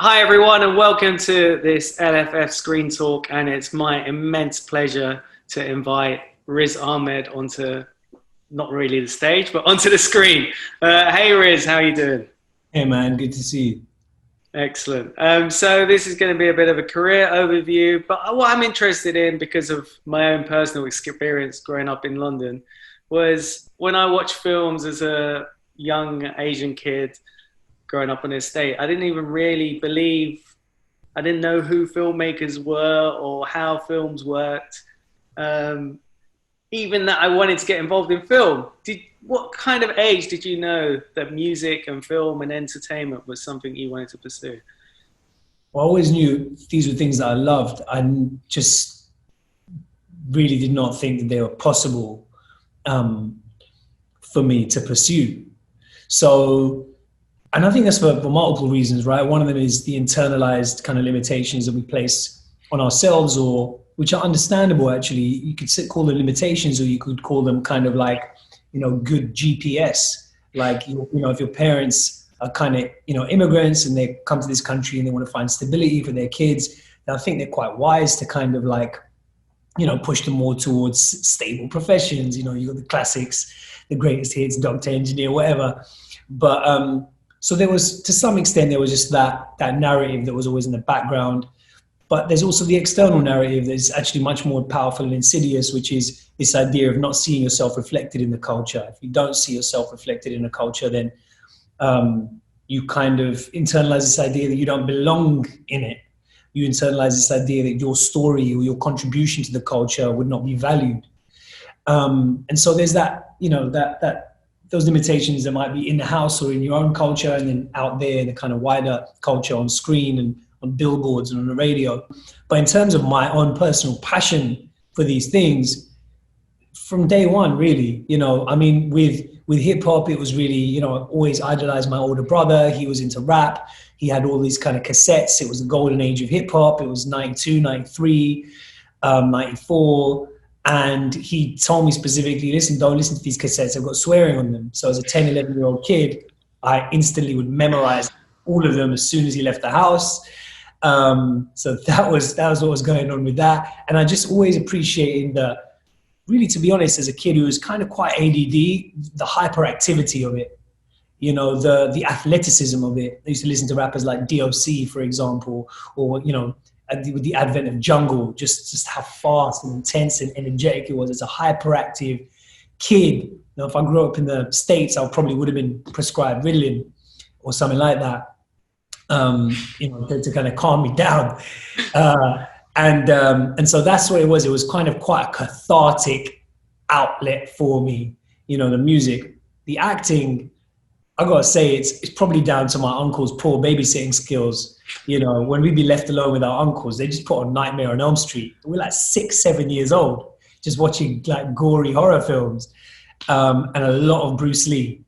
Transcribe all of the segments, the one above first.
Hi, everyone, and welcome to this LFF Screen Talk. And it's my immense pleasure to invite Riz Ahmed onto, not really the stage, but onto the screen. Hey, Riz, how you doing? Hey man, good to see you. Excellent. So this is going to be a bit of a career overview, but what I'm interested in, because of my own personal experience growing up in London, was when I watched films as a young Asian kid growing up on the estate, I didn't even really believe, I didn't know who filmmakers were or how films worked. Um, Even that I wanted to get involved in film. What kind of age did you know that music and film and entertainment was something you wanted to pursue? Well, I always knew these were things that I loved. Just really did not think that they were possible um, for me to pursue. So, and I think that's for multiple reasons, right? One of them is the internalized kind of limitations that we place on ourselves, or which are understandable actually. You could call them limitations, or you could call them kind of like, good GPS. Like, if your parents are kind of, immigrants and they come to this country and they want to find stability for their kids, then I think they're quite wise to kind of like, push them more towards stable professions. You got the classics, the greatest hits, doctor, engineer, whatever. But so there was, to some extent, there was just that narrative that was always in the background. But there's also the external narrative that's actually much more powerful and insidious, which is this idea of not seeing yourself reflected in the culture. If you don't see yourself reflected in a culture, then you kind of internalize this idea that you don't belong in it. You internalize this idea that your story or your contribution to the culture would not be valued. And so there's that, that those limitations that might be in the house or in your own culture, and then out there in the kind of wider culture on screen and on billboards and on the radio. But in terms of my own personal passion for these things, from day one, really, I mean, with hip hop, it was really, I always idolized my older brother. He was into rap. He had all these kind of cassettes. It was the golden age of hip hop. It was 92, 93, 94. And he told me specifically, listen, don't listen to these cassettes. I've got swearing on them. So as a 10, 11-year-old kid, I instantly would memorize all of them as soon as he left the house. So that was what was going on with that. And I just always appreciated really, to be honest, as a kid who was kind of quite ADD, the hyperactivity of it, the athleticism of it. I used to listen to rappers like DOC, for example, or, with the advent of jungle, just how fast and intense and energetic it was. As a hyperactive kid, if I grew up in the States, I probably would have been prescribed Ritalin or something like that, to kind of calm me down. And so that's what it was. It was kind of quite a cathartic outlet for me. The music, the acting, I gotta say, it's probably down to my uncle's poor babysitting skills. When we'd be left alone with our uncles, they just put on Nightmare on Elm Street. We're like 6, 7 years old, just watching like gory horror films, and a lot of Bruce Lee,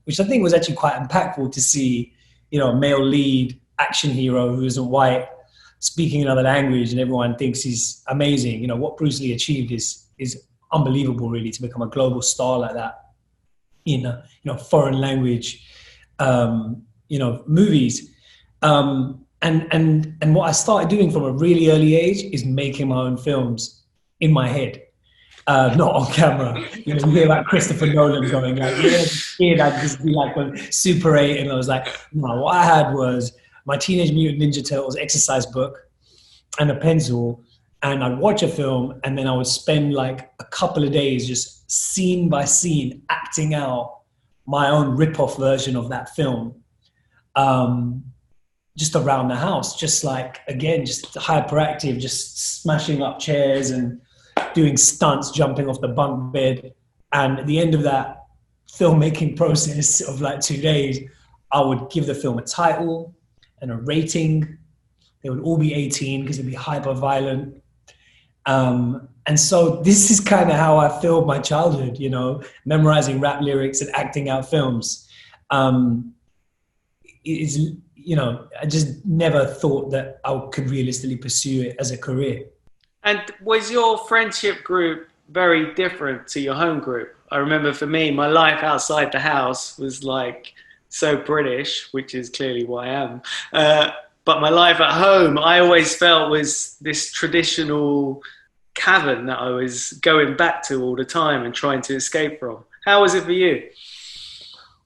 which I think was actually quite impactful to see, a male lead action hero who isn't white, speaking another language, and everyone thinks he's amazing. What Bruce Lee achieved is unbelievable, really, to become a global star like that in foreign language, movies. And what I started doing from a really early age is making my own films in my head, not on camera. You hear about Christopher Nolan going like, yeah, kid, I'd just be like, well, Super 8, and I was like, no, what I had was my Teenage Mutant Ninja Turtles exercise book and a pencil, and I'd watch a film, and then I would spend like a couple of days just scene by scene acting out my own rip-off version of that film, just around the house, just like, again, just hyperactive, just smashing up chairs and doing stunts, jumping off the bunk bed. And at the end of that filmmaking process of like 2 days, I would give the film a title and a rating. They would all be 18 because it'd be hyper violent. And so this is kind of how I filled my childhood, memorizing rap lyrics and acting out films. It's, I just never thought that I could realistically pursue it as a career. And was your friendship group very different to your home group? I remember for me, my life outside the house was like so British, which is clearly what I am. But my life at home, I always felt was this traditional cavern that I was going back to all the time and trying to escape from. How was it for you?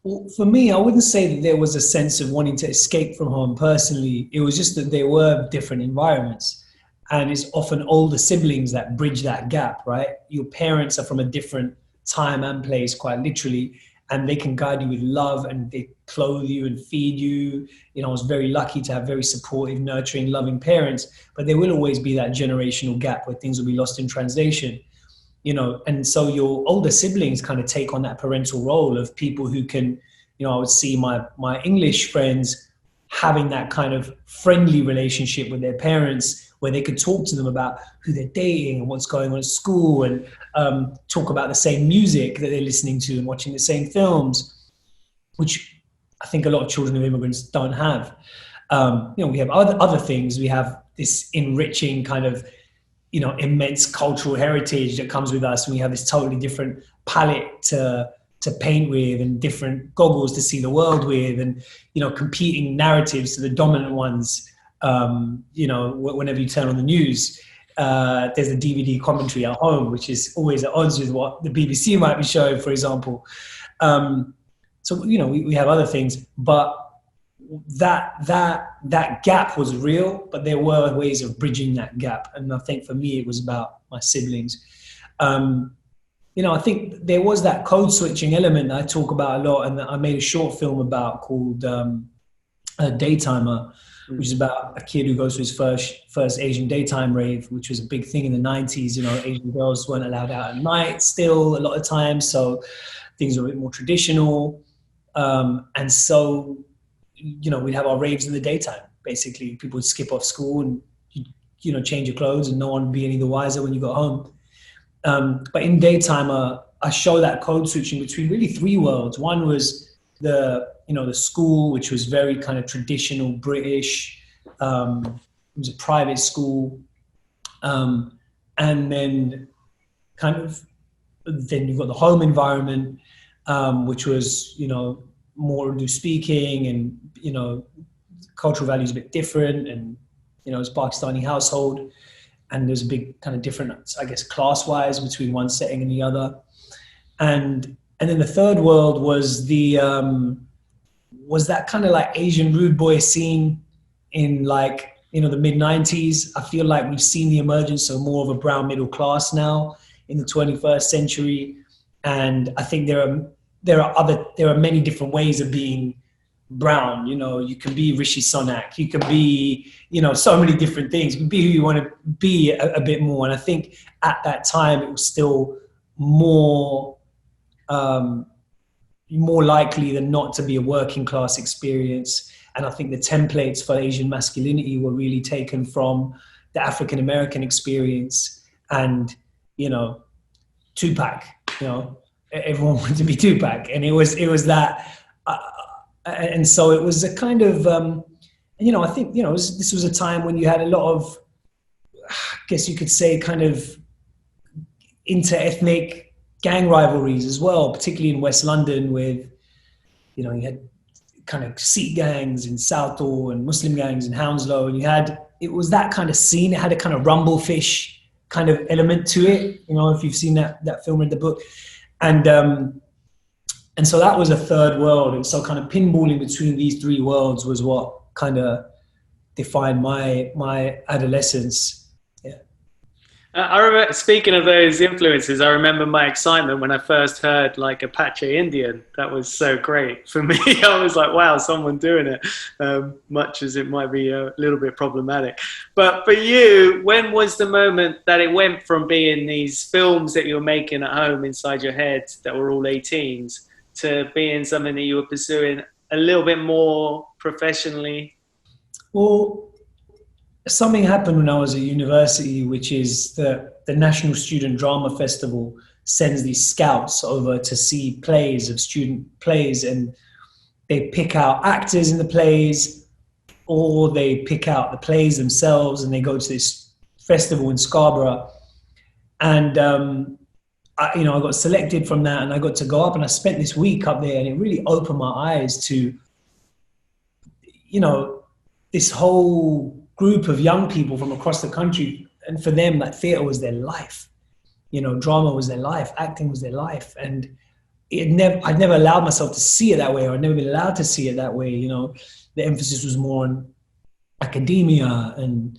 Well, for me, I wouldn't say that there was a sense of wanting to escape from home personally. It was just that there were different environments. And it's often older siblings that bridge that gap, right? Your parents are from a different time and place, quite literally, and they can guide you with love and they clothe you and feed you. You know, I was very lucky to have very supportive, nurturing, loving parents, but there will always be that generational gap where things will be lost in translation. You know, and so your older siblings kind of take on that parental role of people who can, you know, I would see my English friends having that kind of friendly relationship with their parents where they could talk to them about who they're dating and what's going on at school, and talk about the same music that they're listening to and watching the same films, which I think a lot of children of immigrants don't have. You know, we have other things. We have this enriching kind of, you know, immense cultural heritage that comes with us, and we have this totally different palette to paint with and different goggles to see the world with, and, you know, competing narratives to the dominant ones. You know, whenever you turn on the news, there's a DVD commentary at home, which is always at odds with what the BBC might be showing, for example. So, you know, we have other things, but that gap was real, but there were ways of bridging that gap. And I think for me, it was about my siblings. You know, I think there was that code switching element that I talk about a lot, and that I made a short film about called Daytimer, which is about a kid who goes to his first Asian daytime rave, which was a big thing in the 90s. You know, Asian girls weren't allowed out at night still a lot of times, so things were a bit more traditional. And so, you know, we'd have our raves in the daytime. Basically, people would skip off school and, you know, change your clothes, and no one would be any the wiser when you got home. But in Daytimer, I show that code switching between really three worlds. One was the school, which was very kind of traditional British. It was a private school. And then then you've got the home environment, which was, you know, more Urdu speaking, and, you know, cultural values a bit different, and, you know, it's Pakistani household. And there's a big kind of difference, I guess, class-wise between one setting and the other. And then the third world was was that kind of like Asian rude boy scene in, like, you know, the mid-90s. I feel like we've seen the emergence of more of a brown middle class now in the 21st century. And I think there are many different ways of being brown. You know, you can be Rishi Sunak, you can be, you know, so many different things. You can be who you want to be a bit more. And I think at that time it was still more likely than not to be a working class experience. And I think the templates for Asian masculinity were really taken from the African American experience. And, you know, Tupac, you know, everyone wanted to be Tupac, and it was that. And so it was a kind of, you know, I think, you know, this was a time when you had a lot of, I guess you could say, kind of inter-ethnic gang rivalries as well, particularly in West London with, you know, you had kind of Sikh gangs in Southall and Muslim gangs in Hounslow, and it was that kind of scene. It had a kind of Rumblefish kind of element to it, you know, if you've seen that film, read the book. And so that was a third world. And so kind of pinballing between these three worlds was what kind of defined my adolescence. Yeah. I remember, speaking of those influences, I remember my excitement when I first heard like Apache Indian. That was so great for me. I was like, wow, someone doing it, much as it might be a little bit problematic. But for you, when was the moment that it went from being these films that you were making at home inside your head that were all 18s to being something that you were pursuing a little bit more professionally? Well, something happened when I was at university, which is the National Student Drama Festival sends these scouts over to see plays of student plays, and they pick out actors in the plays, or they pick out the plays themselves, and they go to this festival in Scarborough. And I got selected from that, and I got to go up, and I spent this week up there, and it really opened my eyes to, this whole group of young people from across the country. And for them, like, theater was their life. Drama was their life, acting was their life. And I'd never allowed myself to see it that way, or I'd never been allowed to see it that way. The emphasis was more on academia and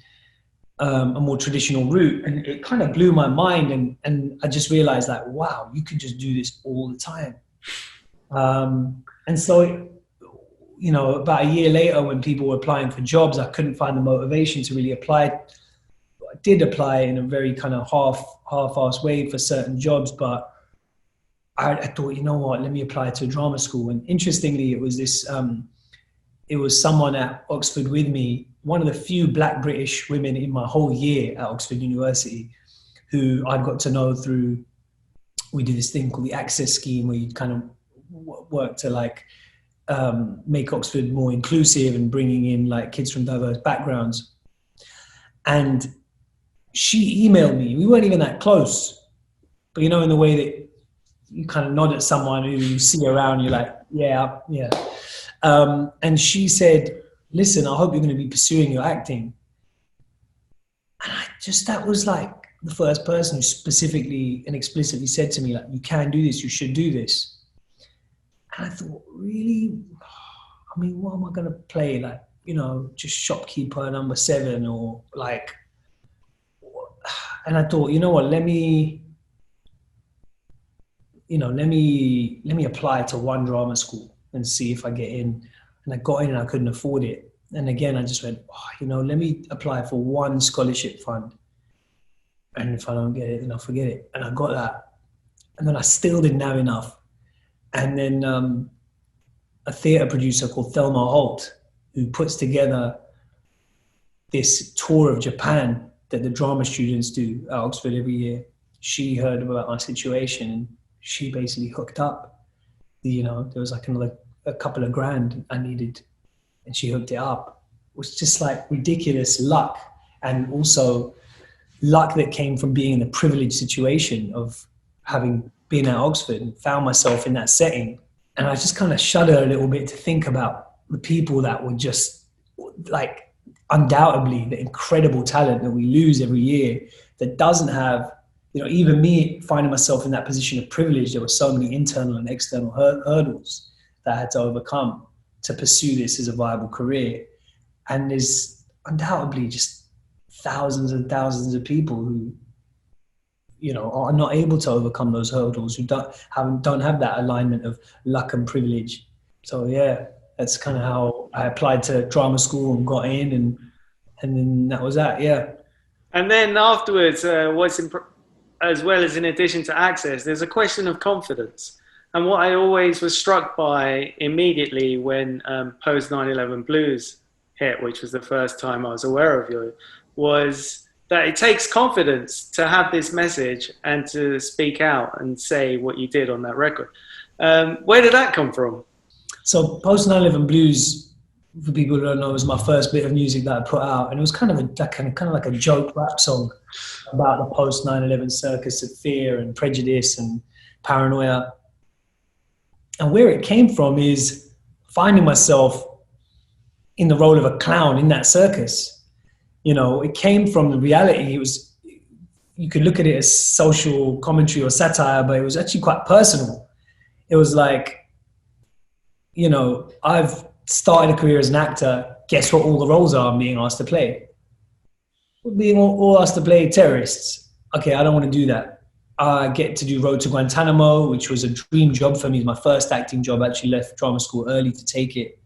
a more traditional route. And it kind of blew my mind. And I just realized, like, wow, you can just do this all the time. And so, about a year later, when people were applying for jobs, I couldn't find the motivation to really apply. I did apply in a very kind of half-assed way for certain jobs, but I thought, you know what, let me apply to a drama school. And interestingly, it was it was someone at Oxford with me, one of the few Black British women in my whole year at Oxford University, who I'd got to know through, we did this thing called the Access Scheme, where you kind of work to like make Oxford more inclusive and bringing in like kids from diverse backgrounds. And she emailed me. We weren't even that close, but in the way that you kind of nod at someone who you see around, you're like, yeah. And she said, listen, I hope you're going to be pursuing your acting. And that was like the first person who specifically and explicitly said to me, like, you can do this, you should do this. And I thought, really? I mean, what am I going to play? Like, just shopkeeper number 7 or like, and I thought, you know what, let me apply to one drama school and see if I get in. And I got in and I couldn't afford it. And again, I just went, let me apply for one scholarship fund. And if I don't get it, then I'll forget it. And I got that. And then I still didn't have enough. And then a theatre producer called Thelma Holt, who puts together this tour of Japan that the drama students do at Oxford every year. She heard about my situation, and she basically hooked up. There was like a couple of grand I needed, and she hooked it up. It was just like ridiculous luck, and also luck that came from being in a privileged situation of having been at Oxford and found myself in that setting. And I just kind of shudder a little bit to think about the people that were just like, undoubtedly the incredible talent that we lose every year that doesn't have, even me finding myself in that position of privilege, there were so many internal and external hurdles that I had to overcome to pursue this as a viable career. And there's undoubtedly just thousands and thousands of people who, are not able to overcome those hurdles, who don't have that alignment of luck and privilege. So yeah, that's kind of how I applied to drama school and got in, and then that was that, yeah. And then afterwards, as well as in addition to access, there's a question of confidence. And what I always was struck by immediately when post 9/11 Blues hit, which was the first time I was aware of you, was that it takes confidence to have this message and to speak out and say what you did on that record. Where did that come from? So post 9/11 Blues, for people who don't know, was my first bit of music that I put out, and it was kind of like a joke rap song about the post 9/11 circus of fear and prejudice and paranoia. And where it came from is finding myself in the role of a clown in that circus. It came from the reality. It was, you could look at it as social commentary or satire, but it was actually quite personal. It was like, I've started a career as an actor. Guess what all the roles are I'm being asked to play? We're being all asked to play terrorists. Okay, I don't want to do that. I get to do Road to Guantanamo, which was a dream job for me. It was my first acting job. I actually left drama school early to take it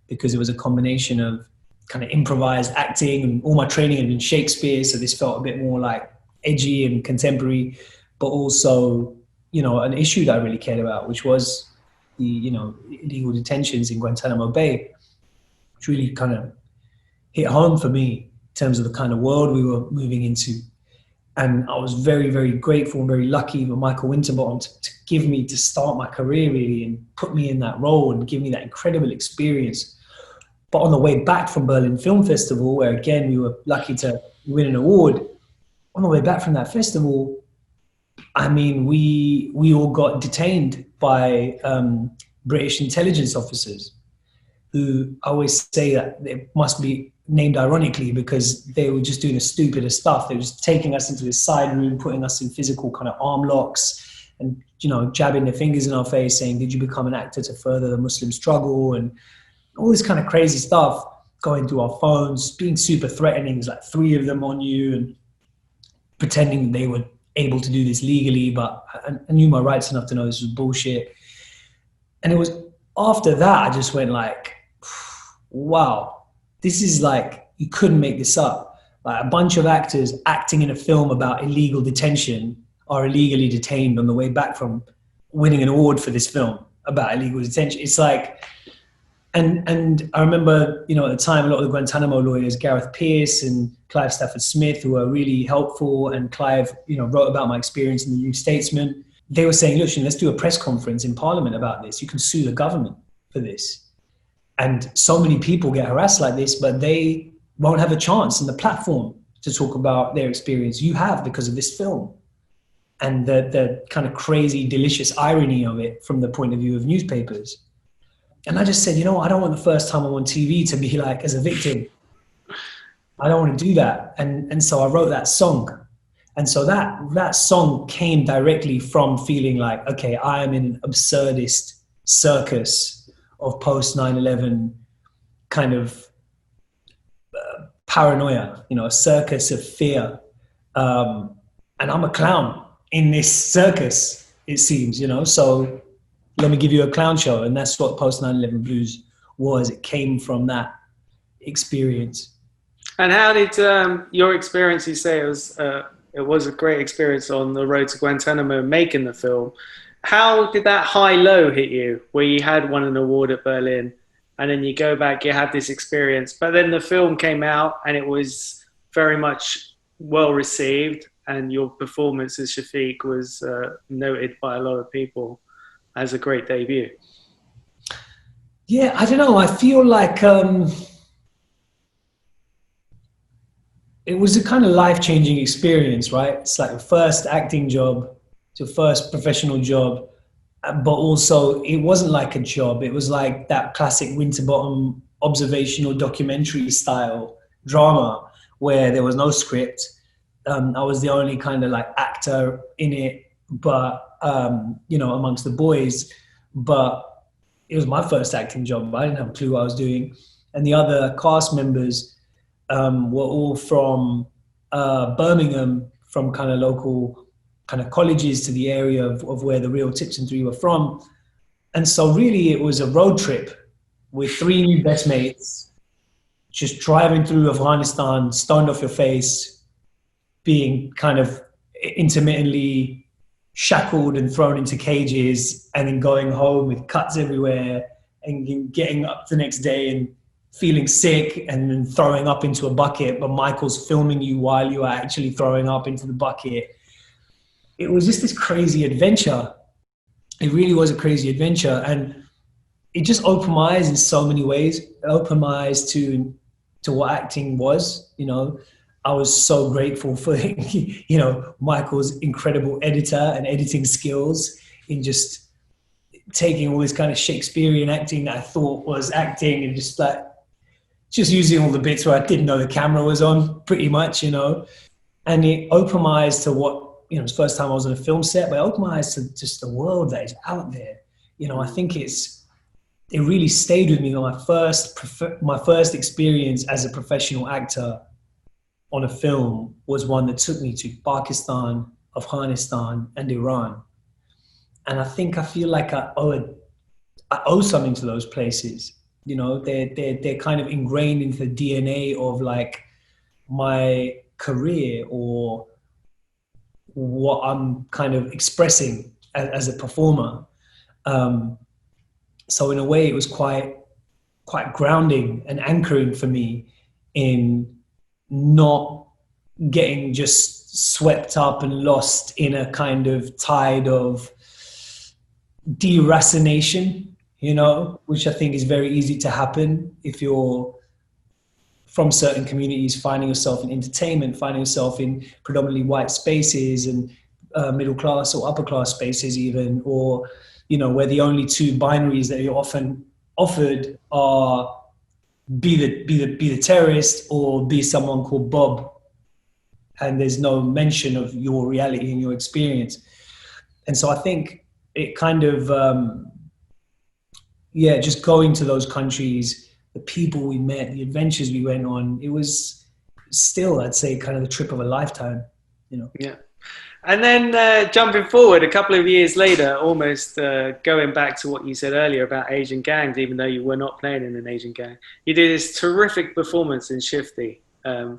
because it was a combination of kind of improvised acting, and all my training had been Shakespeare, so this felt a bit more like edgy and contemporary, but also, an issue that I really cared about, which was the, illegal detentions in Guantanamo Bay, which really kind of hit home for me in terms of the kind of world we were moving into. And I was very, very grateful and very lucky for Michael Winterbottom to start my career really and put me in that role and give me that incredible experience. But on the way back from Berlin Film Festival, where again, we were lucky to win an award, on the way back from that festival, I mean, we all got detained by British intelligence officers, who always say that it must be named ironically because they were just doing the stupidest stuff. They were just taking us into this side room, putting us in physical kind of arm locks and, you know, jabbing their fingers in our face saying, did you become an actor to further the Muslim struggle? And all this kind of crazy stuff, going through our phones, being super threatening. There's like 3 of them on you and pretending they were able to do this legally, but I knew my rights enough to know this was bullshit. And it was after that, I just went like, wow, this is like, you couldn't make this up. Like a bunch of actors acting in a film about illegal detention are illegally detained on the way back from winning an award for this film about illegal detention. It's like, and I remember, you know, at the time, a lot of the Guantanamo lawyers, Gareth Pierce and Clive Stafford Smith, who were really helpful, and Clive, you know, wrote about my experience in the New Statesman. They were saying, look, let's do a press conference in Parliament about this. You can sue the government for this. And so many people get harassed like this, but they won't have a chance in the platform to talk about their experience. You have, because of this film. And the kind of crazy, delicious irony of it from the point of view of newspapers. And I just said, you know, I don't want the first time I'm on TV to be like as a victim. I don't want to do that. And so I wrote that song. And so that song came directly from feeling like, okay, I am in an absurdist circus of post 9/11 kind of paranoia, you know, a circus of fear. And I'm a clown in this circus, it seems, you know, so let me give you a clown show. And that's what post 9/11 blues was. It came from that experience. And how did your experience, you say it was a great experience on the road to Guantanamo making the film. How did that high-low hit you, where you had won an award at Berlin, and then you go back, you had this experience, but then the film came out and it was very much well received, and your performance as Shafiq was noted by a lot of people as a great debut? Yeah, I don't know. I feel like it was a kind of life-changing experience, right? It's like the first acting job, the first professional job, but also it wasn't like a job. It was like that classic Winterbottom observational documentary style drama where there was no script. I was the only kind of like actor in it, but you know, amongst the boys. But it was my first acting job. I didn't have a clue what I was doing. And the other cast members were all from Birmingham, from kind of local kind of colleges to the area of where the real Tipton 3 were from. And so really it was a road trip with 3 new best mates, just driving through Afghanistan, stoned off your face, being kind of intermittently shackled and thrown into cages, and then going home with cuts everywhere and getting up the next day and feeling sick and then throwing up into a bucket, but Michael's filming you while you are actually throwing up into the bucket. It was just this crazy adventure. It really was a crazy adventure. And it just opened my eyes in so many ways. It opened my eyes to what acting was. You know, I was so grateful for, you know, Michael's incredible editor and editing skills in just taking all this kind of Shakespearean acting that I thought was acting and just using all the bits where I didn't know the camera was on, pretty much, you know. And it opened my eyes to what, you know, it was the first time I was on a film set, but it opened my eyes to just the world that is out there. You know, I think it really stayed with me. My first experience as a professional actor on a film was one that took me to Pakistan, Afghanistan, and Iran. And I feel like I owe something to those places. You know, they're kind of ingrained into the DNA of like my career or what I'm kind of expressing as a performer. So in a way, it was quite grounding and anchoring for me in not getting just swept up and lost in a kind of tide of deracination, you know, which I think is very easy to happen if you're from certain communities, finding yourself in entertainment, finding yourself in predominantly white spaces and middle class or upper class spaces even, or, you know, where the only two binaries that you're often offered are be the terrorist or be someone called Bob, and there's no mention of your reality and your experience. And so I think it kind of, just going to those countries, the people we met, the adventures we went on, it was still, I'd say, kind of the trip of a lifetime, you know. Yeah. And then jumping forward a couple of years later, almost going back to what you said earlier about Asian gangs, even though you were not playing in an Asian gang, you did this terrific performance in Shifty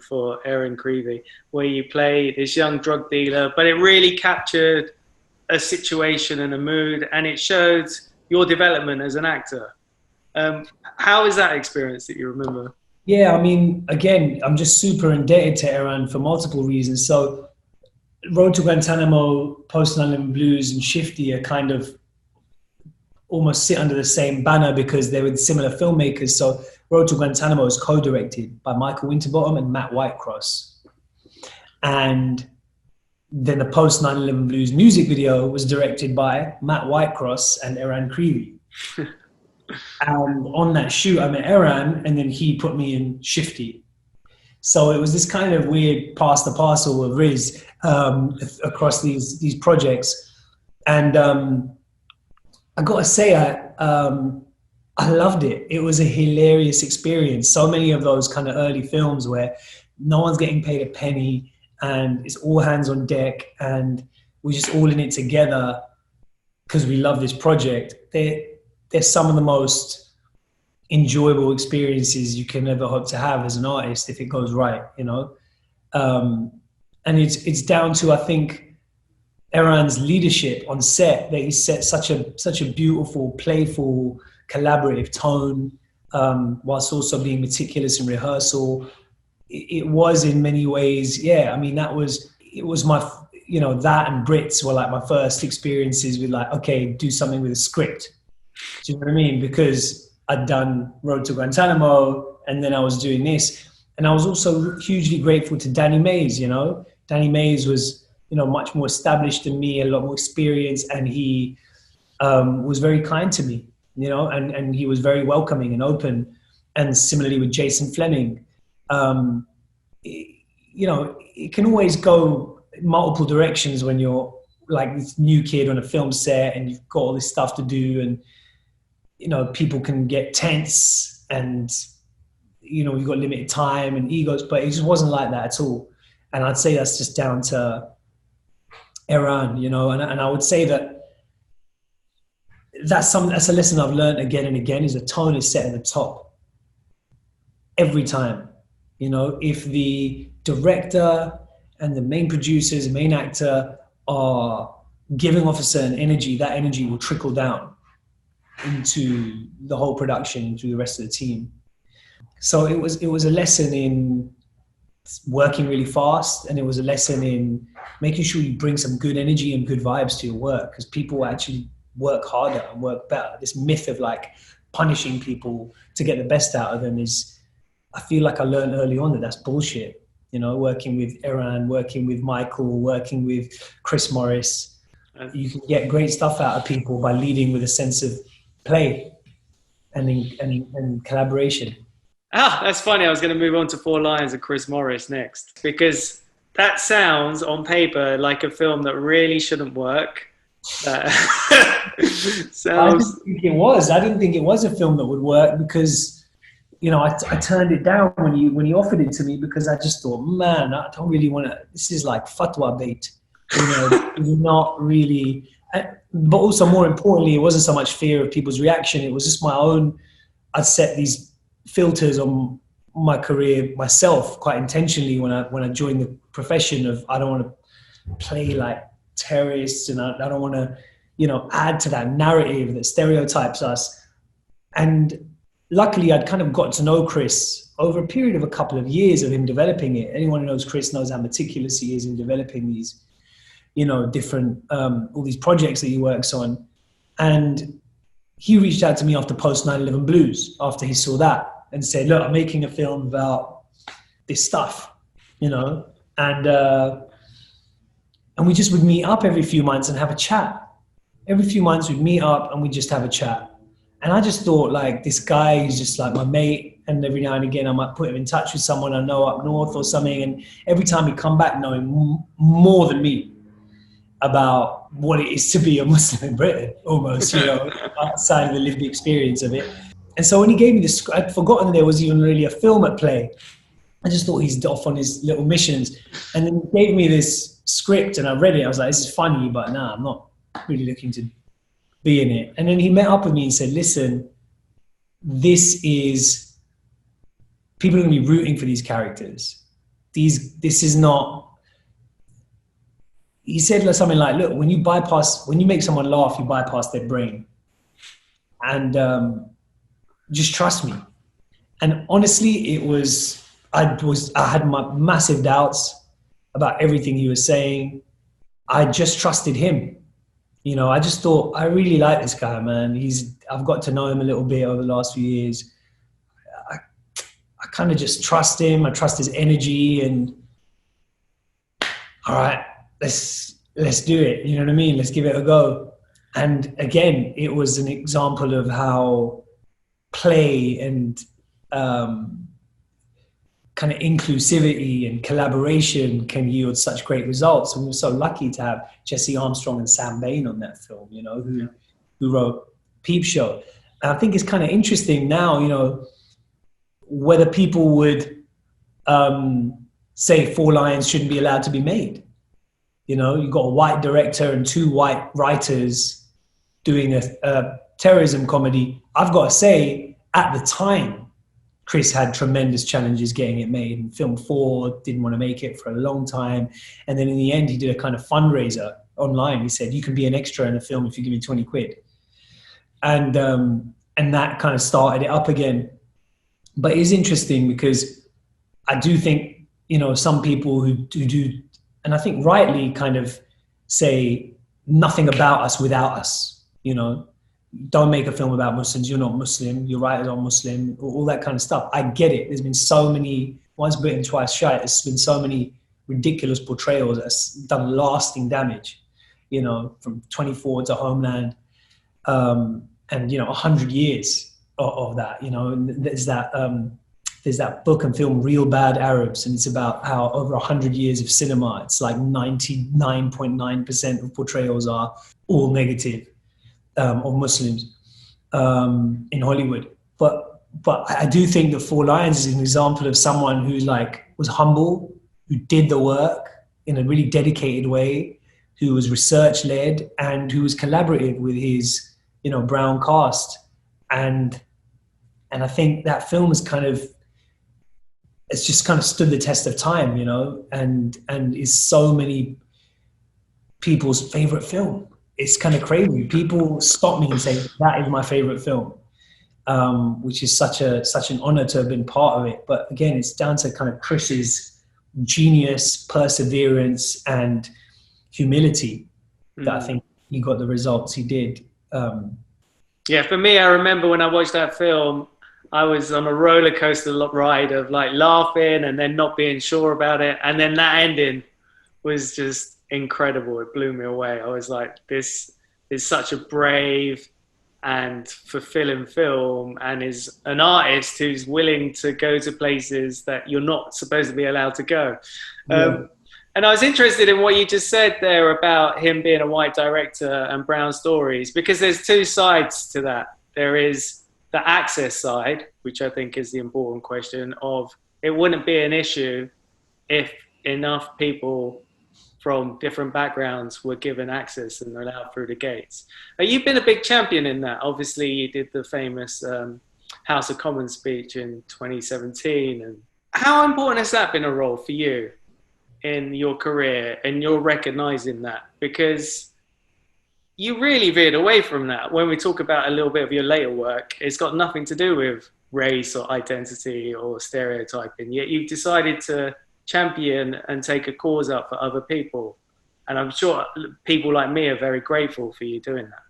for Aaron Creevy, where you play this young drug dealer, but it really captured a situation and a mood, and it showed your development as an actor. How is that experience that you remember? Yeah, I mean, again, I'm just super indebted to Aaron for multiple reasons. So Road to Guantanamo, Post 9/11 Blues, and Shifty are kind of almost sit under the same banner because they're with similar filmmakers. So Road to Guantanamo is co-directed by Michael Winterbottom and Matt Whitecross. And then the Post 9/11 Blues music video was directed by Matt Whitecross and Aaron Creevy. On that shoot, I met Aaron, and then he put me in Shifty. So it was this kind of weird pass the parcel of Riz across these projects. And I got to say, I loved it. It was a hilarious experience. So many of those kind of early films where no one's getting paid a penny and it's all hands on deck and we're just all in it together because we love this project. They're some of the most enjoyable experiences you can ever hope to have as an artist if it goes right, you know. And it's down to, I think, Aaron's leadership on set, that he set such a beautiful, playful, collaborative tone, whilst also being meticulous in rehearsal. It was in many ways, I mean, it was my, you know, that and Brits were like my first experiences with like, okay, do something with a script. Do you know what I mean? Because I'd done Road to Guantanamo and then I was doing this. And I was also hugely grateful to Danny Mays, you know. Danny Mays was, you know, much more established than me, a lot more experience, and he was very kind to me, you know, and he was very welcoming and open. And similarly with Jason Fleming, you know, it can always go multiple directions when you're like this new kid on a film set and you've got all this stuff to do, and you know, people can get tense and, you know, you've got limited time and egos, but it just wasn't like that at all. And I'd say that's just down to Aaron, you know, and I would say that's a lesson I've learned again and again, is the tone is set at the top every time. You know, if the director and the main producers, the main actor are giving off a certain energy, that energy will trickle down into the whole production, through the rest of the team. So it was a lesson in working really fast, and it was a lesson in making sure you bring some good energy and good vibes to your work, because people actually work harder and work better. This myth of like punishing people to get the best out of them is, I feel like I learned early on that that's bullshit. You know, working with Aaron, working with Michael, working with Chris Morris, you can get great stuff out of people by leading with a sense of play and collaboration. That's funny. I was going to move on to Four Lions and Chris Morris next, because that sounds on paper like a film that really shouldn't work. I didn't think it was. I didn't think it was a film that would work because, you know, I turned it down when he offered it to me, because I just thought, man, I don't really want to. This is like fatwa bait. You know, not really. But also, more importantly, it wasn't so much fear of people's reaction. It was just my own. I'd set these filters on my career myself quite intentionally when I joined the profession of, I don't want to play like terrorists, and I don't want to, you know, add to that narrative that stereotypes us. And luckily, I'd kind of got to know Chris over a period of a couple of years of him developing it. Anyone who knows Chris knows how meticulous he is in developing these, you know, different, all these projects that he works on. And he reached out to me after Post 9/11 Blues, after he saw that, and said, look, I'm making a film about this stuff, you know, and And we just would meet up every few months and have a chat. Every few months we'd meet up and we'd just have a chat. And I just thought, like, this guy is just like my mate, and every now and again I might put him in touch with someone I know up north or something, and every time he'd come back knowing more than me about what it is to be a Muslim in Britain, almost, you know, outside of the lived experience of it. And so when he gave me this, I'd forgotten there was even really a film at play. I just thought he's off on his little missions. And then he gave me this script and I read it. I was like, this is funny, but nah, I'm not really looking to be in it. And then he met up with me and said, listen, people are going to be rooting for these characters. This is not, he said something like, look, when you make someone laugh, you bypass their brain. And just trust me. And honestly, I had my massive doubts about everything he was saying. I just trusted him. You know, I just thought, I really like this guy, man. I've got to know him a little bit over the last few years. I kind of just trust him. I trust his energy, and all right, let's do it. You know what I mean? Let's give it a go. And again, it was an example of how play and kind of inclusivity and collaboration can yield such great results. And we were so lucky to have Jesse Armstrong and Sam Bain on that film, you know, who wrote Peep Show. And I think it's kind of interesting now, you know, whether people would say Four Lions shouldn't be allowed to be made. You know, you've got a white director and two white writers doing a terrorism comedy. I've got to say, at the time, Chris had tremendous challenges getting it made. And Film 4 didn't want to make it for a long time. And then in the end, he did a kind of fundraiser online. He said, you can be an extra in a film if you give me 20 quid. And that kind of started it up again. But it is interesting because I do think, you know, some people who do, and I think rightly kind of say nothing about us without us, you know, don't make a film about Muslims, you're not Muslim, your writers are Muslim, all that kind of stuff. I get it. There's been so many, once bitten, twice shy, there's been so many ridiculous portrayals that's done lasting damage, you know, from 24 to Homeland, and, you know, 100 years of that, you know. And there's that book and film, Real Bad Arabs, and it's about how over 100 years of cinema, it's like 99.9% of portrayals are all negative of Muslims in Hollywood. But I do think that Four Lions is an example of someone who was humble, who did the work in a really dedicated way, who was research led, and who was collaborative with his, you know, brown cast. And I think that film is it's just kind of stood the test of time, you know, and is so many people's favorite film. It's kind of crazy. People stop me and say, that is my favorite film, which is such an honor to have been part of it. But again, it's down to kind of Chris's genius, perseverance, and humility that I think he got the results he did. Yeah, for me, I remember when I watched that film, I was on a roller coaster ride of like laughing and then not being sure about it. And then that ending was just incredible. It blew me away. I was like, this is such a brave and fulfilling film, and is an artist who's willing to go to places that you're not supposed to be allowed to go. Yeah. And I was interested in what you just said there about him being a white director and brown stories, because there's two sides to that. There is the access side, which I think is the important question of, it wouldn't be an issue if enough people from different backgrounds were given access and allowed through the gates. You've been a big champion in that. Obviously, you did the famous House of Commons speech in 2017. And how important has that been a role for you in your career, and you're recognizing that? Because you really veered away from that. When we talk about a little bit of your later work, it's got nothing to do with race or identity or stereotyping, yet you've decided to champion and take a cause up for other people. And I'm sure people like me are very grateful for you doing that.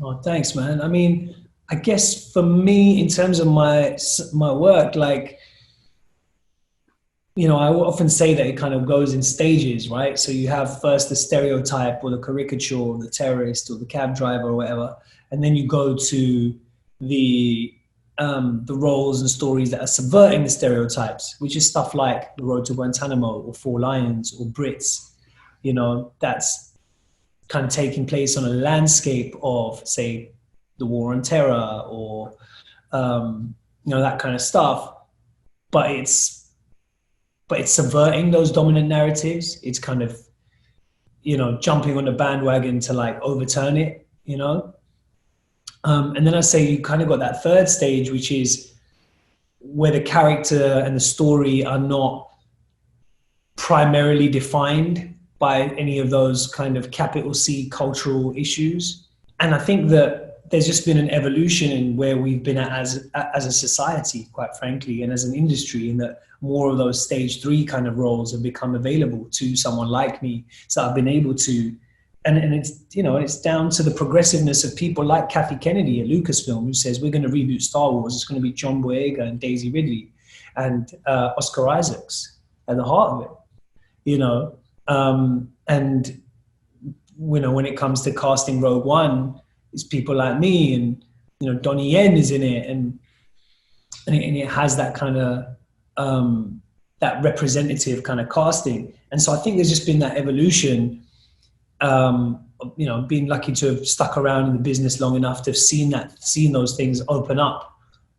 Oh, thanks, man. I mean, I guess for me, in terms of my work, like, I often say that it kind of goes in stages, right? So you have first the stereotype or the caricature of the terrorist or the cab driver or whatever, and then you go to the roles and stories that are subverting the stereotypes, which is stuff like The Road to Guantanamo or Four Lions or Brits. That's kind of taking place on a landscape of, say, the War on Terror or that kind of stuff. But it's subverting those dominant narratives. It's kind of, jumping on the bandwagon to like overturn it, and then I say you kind of got that third stage, which is where the character and the story are not primarily defined by any of those kind of capital C cultural issues. And I think that there's just been an evolution in where we've been at as a society, quite frankly, and as an industry, in that more of those stage 3 kind of roles have become available to someone like me. So I've been able to, and it's, it's down to the progressiveness of people like Kathy Kennedy at Lucasfilm, who says, we're going to reboot Star Wars. It's going to be John Boyega and Daisy Ridley and Oscar Isaacs at the heart of it, and, when it comes to casting Rogue One, it's people like me and, Donnie Yen is in it, and it has that kind of, that representative kind of casting. And so I think there's just been that evolution, being lucky to have stuck around in the business long enough to have seen those things open up,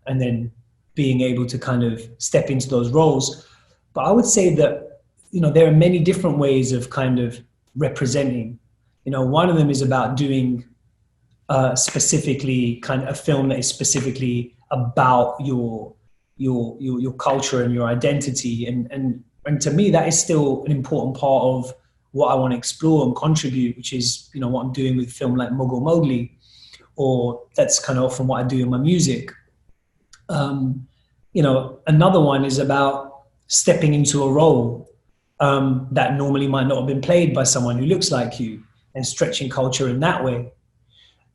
and then being able to kind of step into those roles. But I would say that, there are many different ways of kind of representing. One of them is about doing specifically kind of a film that is specifically about your culture and your identity. And to me, that is still an important part of what I want to explore and contribute, which is, what I'm doing with a film like Mogul Mowgli, or that's kind of often what I do in my music. Another one is about stepping into a role that normally might not have been played by someone who looks like you, and stretching culture in that way.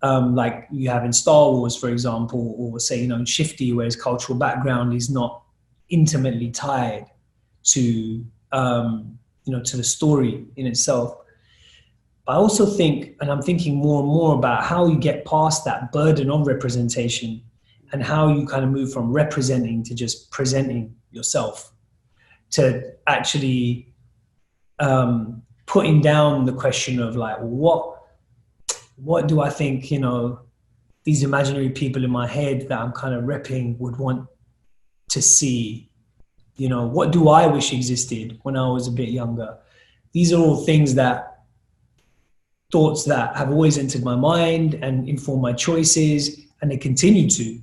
Like you have in Star Wars, for example, or say, in Shifty, where his cultural background is not intimately tied to, to the story in itself. I also think, and I'm thinking more and more about how you get past that burden of representation, and how you kind of move from representing to just presenting yourself, to actually putting down the question of like, what do I think, these imaginary people in my head that I'm kind of repping would want to see? What do I wish existed when I was a bit younger? These are all thoughts that have always entered my mind and informed my choices, and they continue to.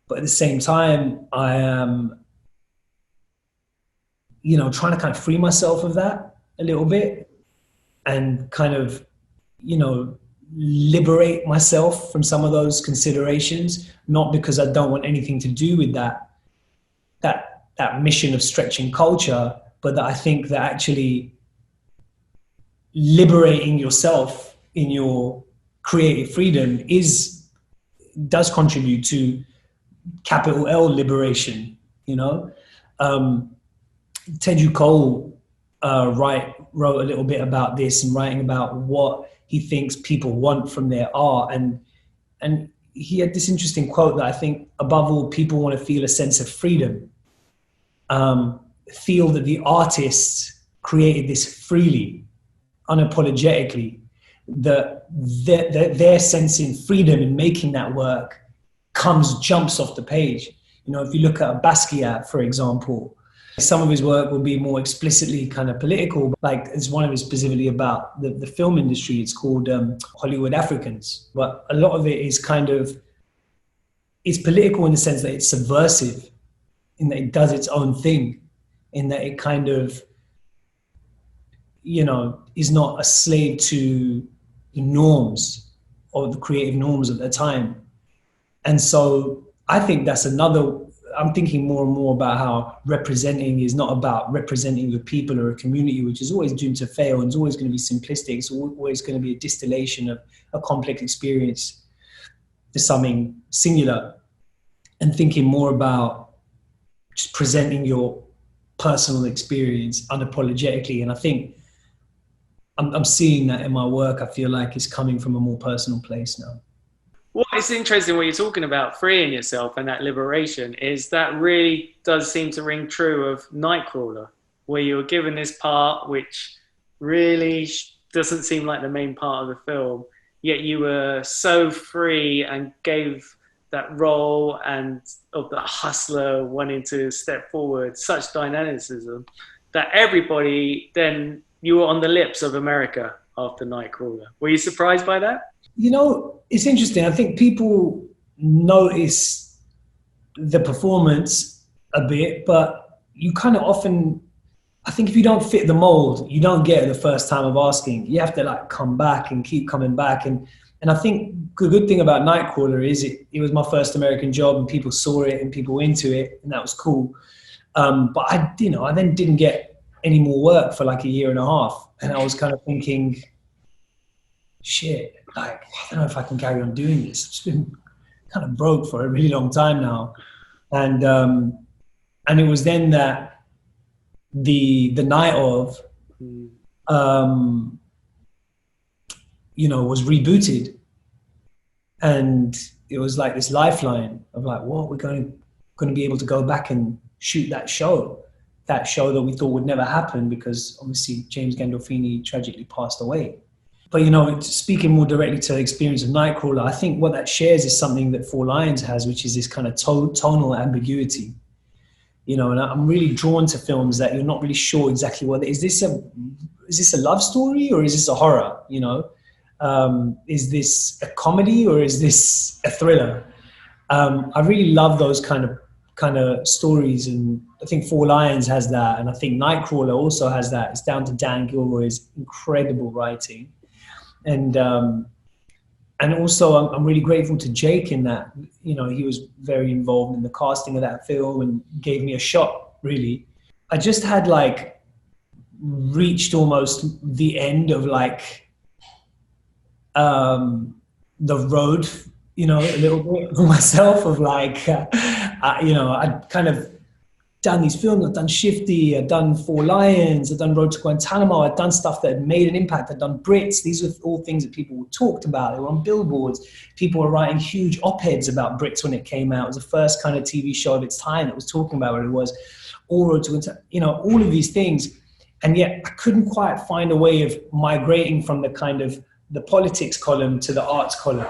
But at the same time, I am, trying to kind of free myself of that a little bit, and kind of, liberate myself from some of those considerations, not because I don't want anything to do with that mission of stretching culture, but that I think that actually liberating yourself in your creative freedom does contribute to capital L liberation, Teju Cole wrote a little bit about this, and writing about what he thinks people want from their art. And he had this interesting quote that I think, above all, people want to feel a sense of freedom, feel that the artists created this freely, unapologetically, that their sense in freedom in making that work jumps off the page. If you look at Basquiat, for example, some of his work will be more explicitly kind of political, like it's one of his specifically about the film industry. It's called Hollywood Africans. But a lot of it is it's political in the sense that it's subversive, in that it does its own thing, in that it kind of, is not a slave to the norms or the creative norms of the time. And so I think that's I'm thinking more and more about how representing is not about representing your people or a community, which is always doomed to fail and is always going to be simplistic. It's always going to be a distillation of a complex experience to something singular, and thinking more about just presenting your personal experience unapologetically. And I think I'm seeing that in my work. I feel like it's coming from a more personal place now. Well, it's interesting what you're talking about, freeing yourself and that liberation, is that really does seem to ring true of Nightcrawler, where you were given this part which really doesn't seem like the main part of the film, yet you were so free and gave that role and of the hustler wanting to step forward such dynamicism that everybody then, you were on the lips of America after Nightcrawler. Were you surprised by that? You know, it's interesting. I think people notice the performance a bit, but you kind of often, I think if you don't fit the mold, you don't get it the first time of asking. You have to like come back and keep coming back. And I think the good thing about Nightcrawler is it was my first American job, and people saw it and people were into it, and that was cool. But I then didn't get any more work for like a year and a half. And I was kind of thinking, shit, like, I don't know if I can carry on doing this. I've just been kind of broke for a really long time now. And it was then that the night of, was rebooted. And it was like this lifeline of like, what, we're going to be able to go back and shoot that show that we thought would never happen because obviously James Gandolfini tragically passed away. But, speaking more directly to the experience of Nightcrawler, I think what that shares is something that Four Lions has, which is this kind of tonal ambiguity. And I'm really drawn to films that you're not really sure exactly what, is this a love story or is this a horror? Is this a comedy or is this a thriller? I really love those kind of stories, and I think Four Lions has that, and I think Nightcrawler also has that. It's down to Dan Gilroy's incredible writing. And also I'm really grateful to Jake in that, he was very involved in the casting of that film and gave me a shot, really. I just had like reached almost the end of like the road, a little bit for myself of like, I'd kind of done these films. I'd done Shifty, I'd done Four Lions, I'd done Road to Guantanamo, I'd done stuff that had made an impact. I'd done Brits. These were all things that people talked about. They were on billboards. People were writing huge op-eds about Brits when it came out. It was the first kind of TV show of its time that was talking about what it was. All Road to Guantanamo, all of these things. And yet I couldn't quite find a way of migrating from the kind of the politics column to the arts column.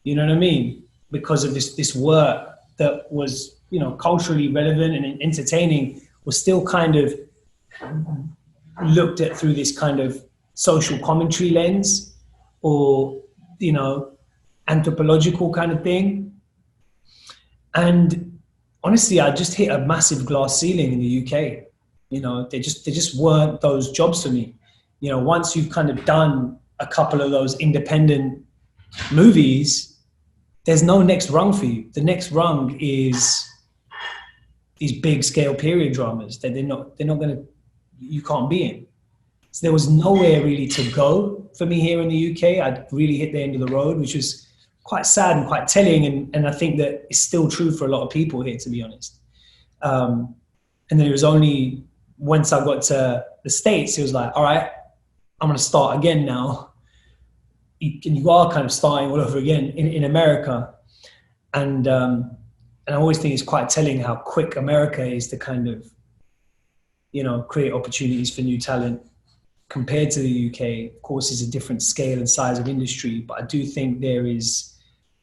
You know what I mean? Because of this work that was, culturally relevant and entertaining, was still kind of looked at through this kind of social commentary lens or, anthropological kind of thing. And honestly, I just hit a massive glass ceiling in the UK. They just weren't those jobs for me. Once you've kind of done a couple of those independent movies, there's no next rung for you. The next rung is these big scale period dramas that they're not gonna, you can't be in. So there was nowhere really to go for me here in the UK. I'd really hit the end of the road, which was quite sad and quite telling. And I think that it's still true for a lot of people here, to be honest. And then it was only once I got to the States, it was like, all right, I'm gonna start again now. You are kind of starting all over again in America. And I always think it's quite telling how quick America is to kind of, create opportunities for new talent compared to the UK. Of course, it's a different scale and size of industry, but I do think there is,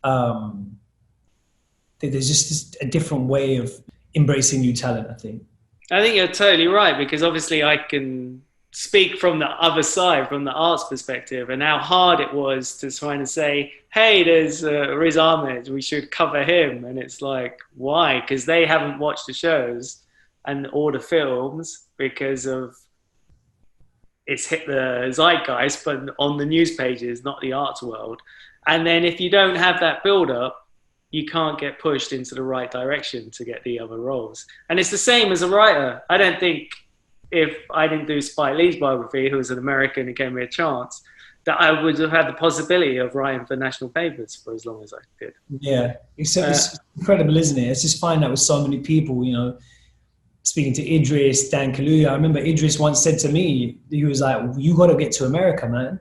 there's just a different way of embracing new talent, I think. I think you're totally right, because obviously I can speak from the other side, from the arts perspective, and how hard it was to try and say, hey, there's Riz Ahmed, we should cover him. And it's like, why? Because they haven't watched the shows and all the films because of it's hit the zeitgeist, but on the news pages, not the arts world. And then if you don't have that build up, you can't get pushed into the right direction to get the other roles. And it's the same as a writer. I don't think if I didn't do Spike Lee's biography, who was an American and gave me a chance, that I would have had the possibility of writing for national papers for as long as I did. Yeah, it's incredible, isn't it? It's just find out with so many people, speaking to Idris, Dan Kaluuya. I remember Idris once said to me, he was like, "You got to get to America, man."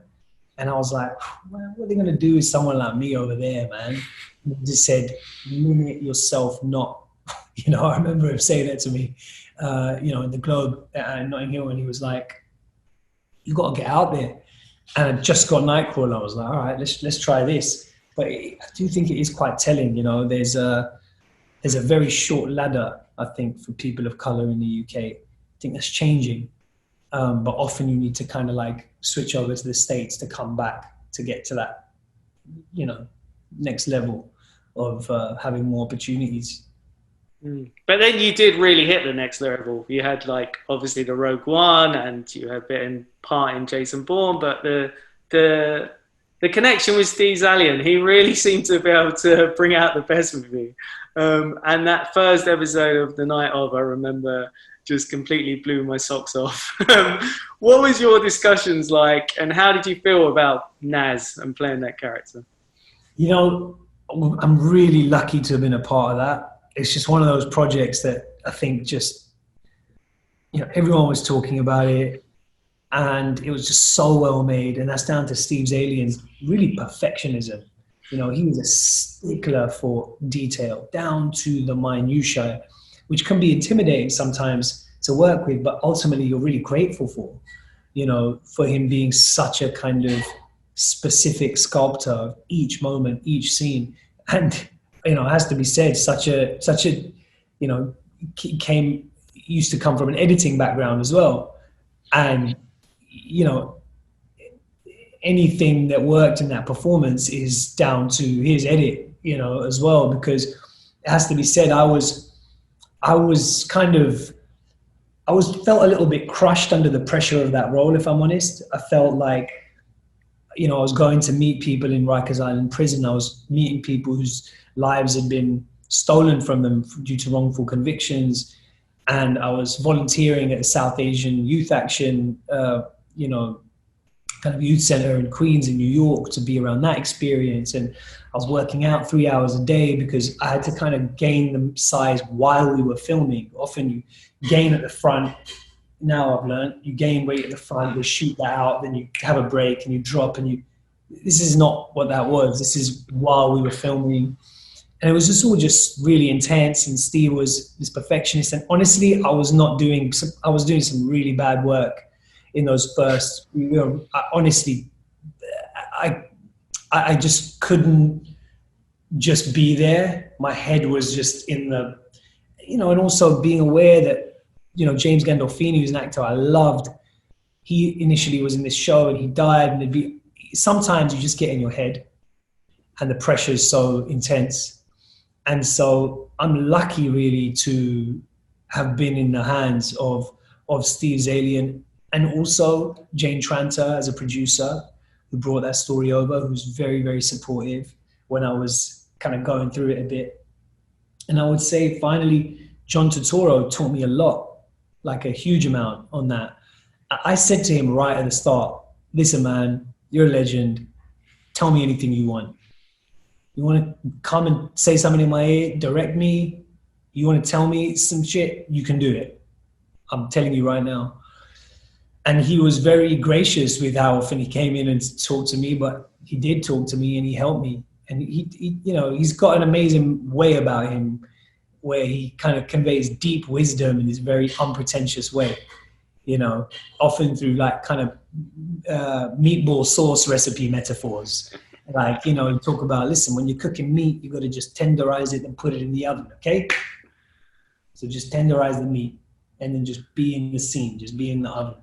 And I was like, "Man, what are they going to do with someone like me over there, man?" And he just said, "Limit yourself not." You know, I remember him saying that to me, in the Globe at Notting Hill, and he was like, "You got to get out there." And I just got Nightcrawler. I was like, "All right, let's try this." But I do think it is quite telling. You know, there's a very short ladder, I think, for people of color in the UK. I think that's changing, but often you need to kind of like switch over to the States to come back to get to that, you know, next level of having more opportunities. But then you did really hit the next level. You had like obviously the Rogue One, and you had a bit in part in Jason Bourne, but the connection with Steve Zaillian, he really seemed to be able to bring out the best with me. And that first episode of The Night Of, I remember, just completely blew my socks off. What was your discussions like, and how did you feel about Naz and playing that character? You know, I'm really lucky to have been a part of that. It's just one of those projects that I think just, you know, everyone was talking about it, and it was just so well made. And that's down to Steve Zaillian's really perfectionism. You know, he was a stickler for detail down to the minutiae, which can be intimidating sometimes to work with, but ultimately you're really grateful for, you know, for him being such a kind of specific sculptor of each moment, each scene. And, you know, it has to be said, such a, you know, used to come from an editing background as well. And, you know, anything that worked in that performance is down to his edit, you know, as well, because it has to be said, I felt a little bit crushed under the pressure of that role, if I'm honest. I felt like, you know, I was going to meet people in Rikers Island prison. I was meeting people whose lives had been stolen from them due to wrongful convictions. And I was volunteering at a South Asian Youth Action, you know, kind of youth center in Queens in New York, to be around that experience. And I was working out 3 hours a day because I had to kind of gain the size while we were filming. Often you gain at the front. Now I've learned you gain weight at the front, you shoot that out, then you have a break and you drop, and this is not what that was. This is while we were filming. And it was just all just really intense, and Steve was this perfectionist. And honestly, I was doing some really bad work in those first, you know, I just couldn't just be there. My head was just in the, you know, and also being aware that, you know, James Gandolfini, who's an actor I loved, he initially was in this show and he died, and sometimes you just get in your head and the pressure is so intense. And so I'm lucky really to have been in the hands of Steve Zaillian, and also Jane Tranter as a producer who brought that story over, who's very, very supportive when I was kind of going through it a bit. And I would say finally, John Turturro taught me a lot, like a huge amount on that. I said to him right at the start, "Listen, man, you're a legend. Tell me anything you want. You want to come and say something in my ear, direct me, you want to tell me some shit, you can do it. I'm telling you right now." And he was very gracious with how often he came in and talked to me, but he did talk to me and he helped me. And he you know, he's got an amazing way about him where he kind of conveys deep wisdom in this very unpretentious way, you know, often through like kind of meatball sauce recipe metaphors. Like, you know, you talk about, listen, when you're cooking meat, you got to just tenderize it and put it in the oven, okay? So just tenderize the meat and then just be in the scene, just be in the oven.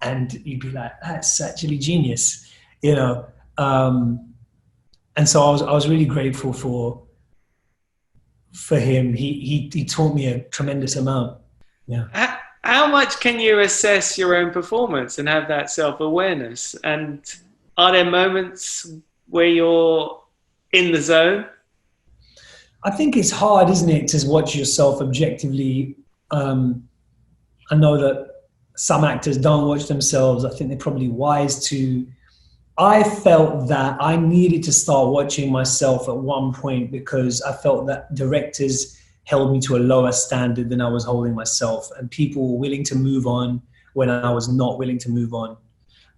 And you'd be like, that's actually genius, you know? And so I was really grateful for him. He taught me a tremendous amount. Yeah. How much can you assess your own performance and have that self-awareness? And are there moments where you're in the zone? I think it's hard, isn't it, to watch yourself objectively. I know that some actors don't watch themselves. I think they're probably wise to. I felt that I needed to start watching myself at one point because I felt that directors held me to a lower standard than I was holding myself. And people were willing to move on when I was not willing to move on.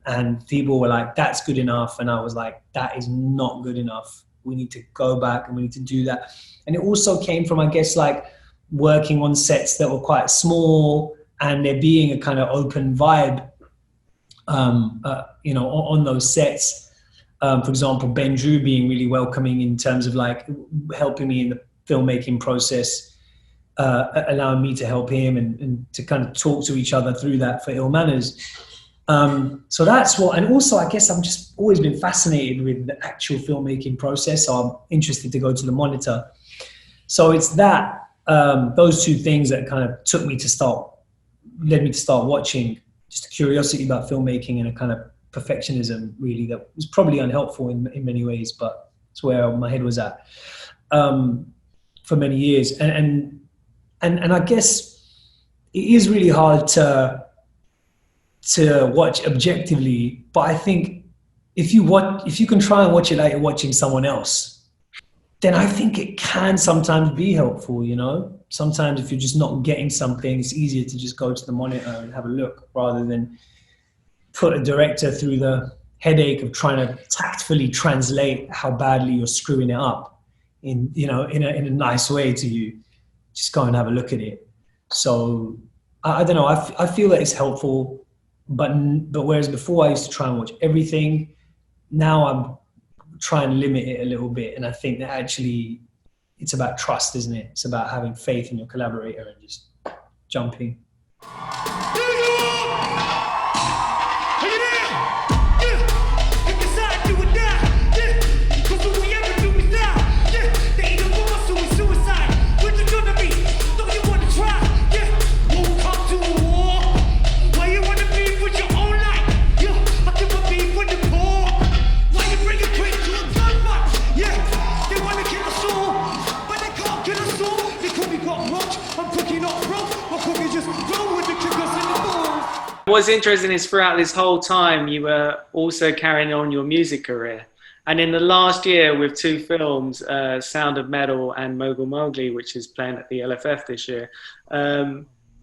And people were like, that's good enough. And I was like, that is not good enough. We need to go back and we need to do that. And it also came from, I guess, like working on sets that were quite small and there being a kind of open vibe, on those sets. For example, Ben Drew being really welcoming in terms of like helping me in the filmmaking process, allowing me to help him and to kind of talk to each other through that for Ill Manors. So that's what, and also I guess I've just always been fascinated with the actual filmmaking process. So I'm interested to go to the monitor. So it's that, those two things that kind of led me to start watching, just a curiosity about filmmaking and a kind of perfectionism really that was probably unhelpful in many ways, but it's where my head was at, for many years. And I guess it is really hard to watch objectively, but I think if you can try and watch it like you're watching someone else, then I think it can sometimes be helpful, you know? Sometimes if you're just not getting something, it's easier to just go to the monitor and have a look rather than put a director through the headache of trying to tactfully translate how badly you're screwing it up in a nice way to you. Just go and have a look at it. So I don't know, I feel that it's helpful. But whereas before I used to try and watch everything, now I'm trying to limit it a little bit. And I think that actually it's about trust, isn't it? It's about having faith in your collaborator and just jumping. What's interesting is throughout this whole time, you were also carrying on your music career. And in the last year with two films, Sound of Metal and Mogul Mowgli, which is playing at the LFF this year,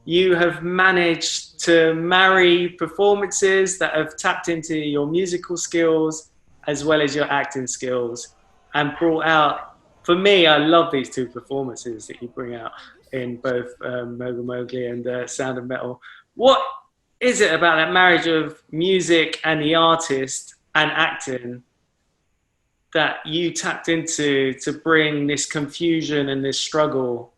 you have managed to marry performances that have tapped into your musical skills as well as your acting skills and brought out, for me, I love these two performances that you bring out in both Mogul Mowgli and Sound of Metal. What is it about that marriage of music and the artist and acting that you tapped into to bring this confusion and this struggle,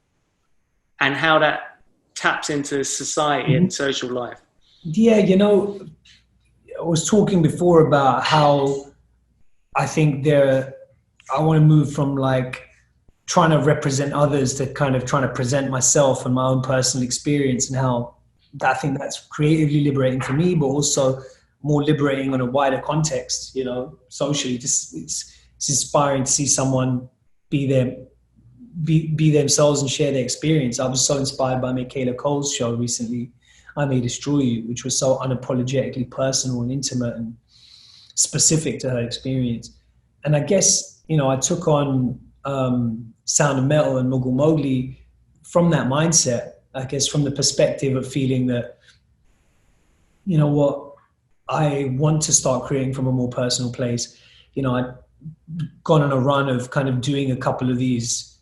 and how that taps into society and social life? Yeah, I was talking before about how I think I want to move from like trying to represent others to kind of trying to present myself and my own personal experience, and how I think that's creatively liberating for me, but also more liberating on a wider context, socially. It's inspiring to see someone be themselves and share their experience. I was so inspired by Michaela Cole's show recently, I May Destroy You, which was so unapologetically personal and intimate and specific to her experience. And I guess, I took on Sound of Metal and Mogul Mowgli from that mindset, I guess, from the perspective of feeling that, I want to start creating from a more personal place. I'd gone on a run of kind of doing a couple of these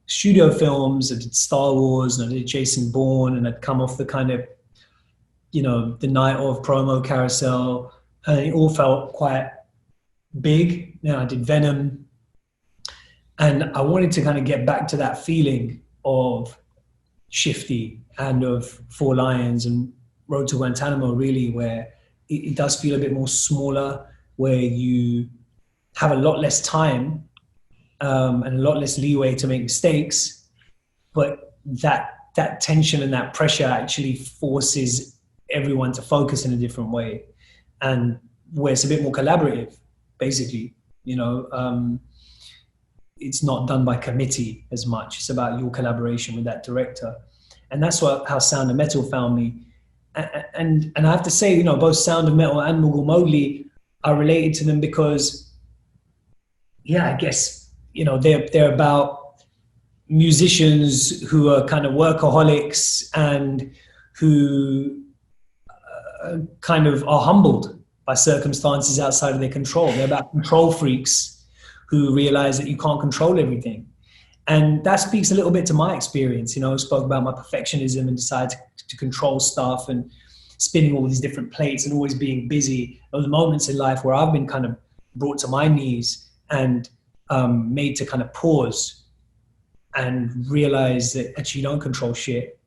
studio films. I did Star Wars and I did Jason Bourne, and I'd come off the kind of, the night of promo carousel, and it all felt quite big. I did Venom, and I wanted to kind of get back to that feeling of Shifty and of Four Lions and Road to Guantanamo, really, where it does feel a bit more smaller, where you have a lot less time and a lot less leeway to make mistakes, but that tension and that pressure actually forces everyone to focus in a different way, and where it's a bit more collaborative, basically. It's not done by committee as much. It's about your collaboration with that director. And that's how Sound of Metal found me. And I have to say, both Sound of Metal and Mogul Mowgli, I related to them because, I guess, they're about, musicians who are kind of workaholics and who kind of are humbled by circumstances outside of their control. They're about control freaks who realize that you can't control everything. And that speaks a little bit to my experience. You know, I spoke about my perfectionism and decided to control stuff and spinning all these different plates and always being busy. Those moments in life where I've been kind of brought to my knees and made to kind of pause and realize that actually you don't control shit.